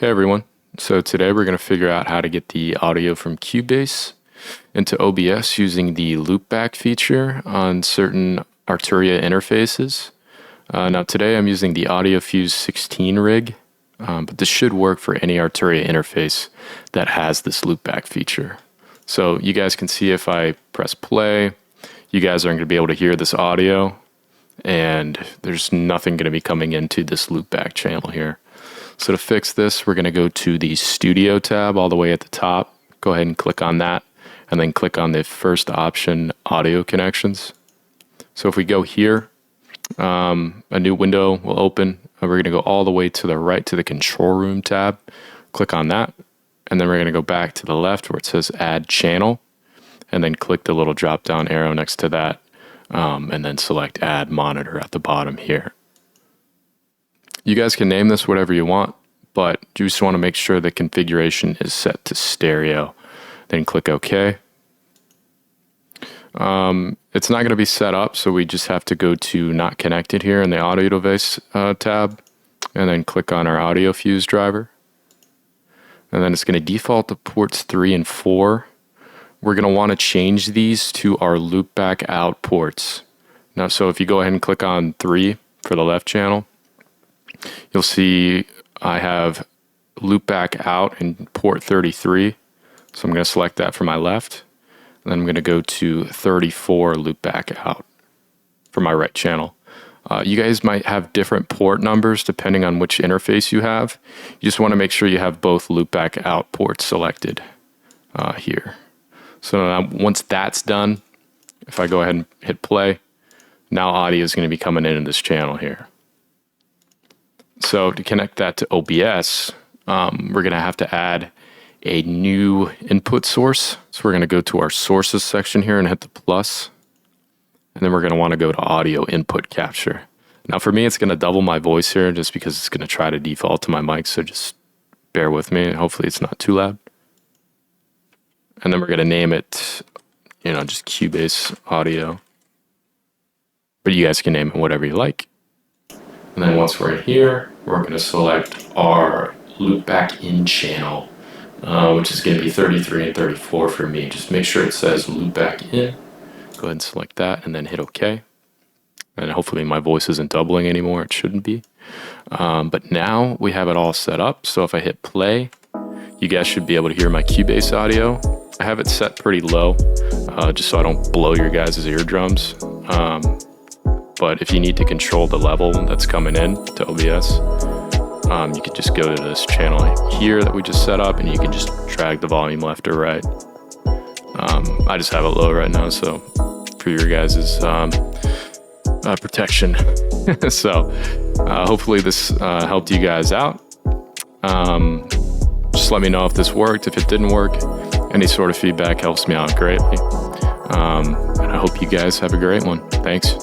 Hey everyone, so today we're going to figure out how to get the audio from Cubase into OBS using the Loopback feature on certain Arturia interfaces. Now today I'm using the AudioFuse 16 rig, but this should work for any Arturia interface that has this Loopback feature. So you guys can see if I press play, you guys aren't going to be able to hear this audio, and there's nothing going to be coming into this Loopback channel here. So to fix this, we're going to go to the Studio tab all the way at the top. Go ahead and click on that, and then click on the first option, Audio Connections. So if we go here, a new window will open, and we're going to go all the way to the right to the Control Room tab. Click on that, and then we're going to go back to the left where it says Add Channel, and then click the little drop-down arrow next to that, and then select Add Monitor at the bottom here. You guys can name this whatever you want, but you just want to make sure the configuration is set to stereo. Then click OK. It's not going to be set up, so we just have to go to Not Connected here in the Audio Device tab, and then click on our AudioFuse driver. And then it's going to default to ports 3 and 4. We're going to want to change these to our Loopback out ports. Now, so if you go ahead and click on 3 for the left channel, you'll see I have Loopback out in port 33. So I'm going to select that for my left. And then I'm going to go to 34 Loopback out for my right channel. You guys might have different port numbers depending on which interface you have. You just want to make sure you have both Loopback out ports selected here. So now once that's done, if I go ahead and hit play, now audio is going to be coming into this channel here. So to connect that to OBS, we're going to have to add a new input source. So we're going to go to our sources section here and hit the plus. And then we're going to want to go to audio input capture. Now for me, it's going to double my voice here just because it's going to try to default to my mic. So just bear with me. Hopefully it's not too loud. And then we're going to name it, just Cubase audio. But you guys can name it whatever you like. And then once we're in here, we're going to select our Loopback in channel, which is going to be 33 and 34 for me. Just make sure it says Loopback in. Go ahead and select that and then hit OK. And hopefully my voice isn't doubling anymore. It shouldn't be. But now we have it all set up. So if I hit play, you guys should be able to hear my Cubase audio. I have it set pretty low, just so I don't blow your guys' eardrums. But if you need to control the level that's coming in to OBS, you could just go to this channel here that we just set up, and you can just drag the volume left or right. I just have it low right now, so for your guys' protection. So hopefully this helped you guys out. Just let me know if this worked. If it didn't work, any sort of feedback helps me out greatly. And I hope you guys have a great one. Thanks.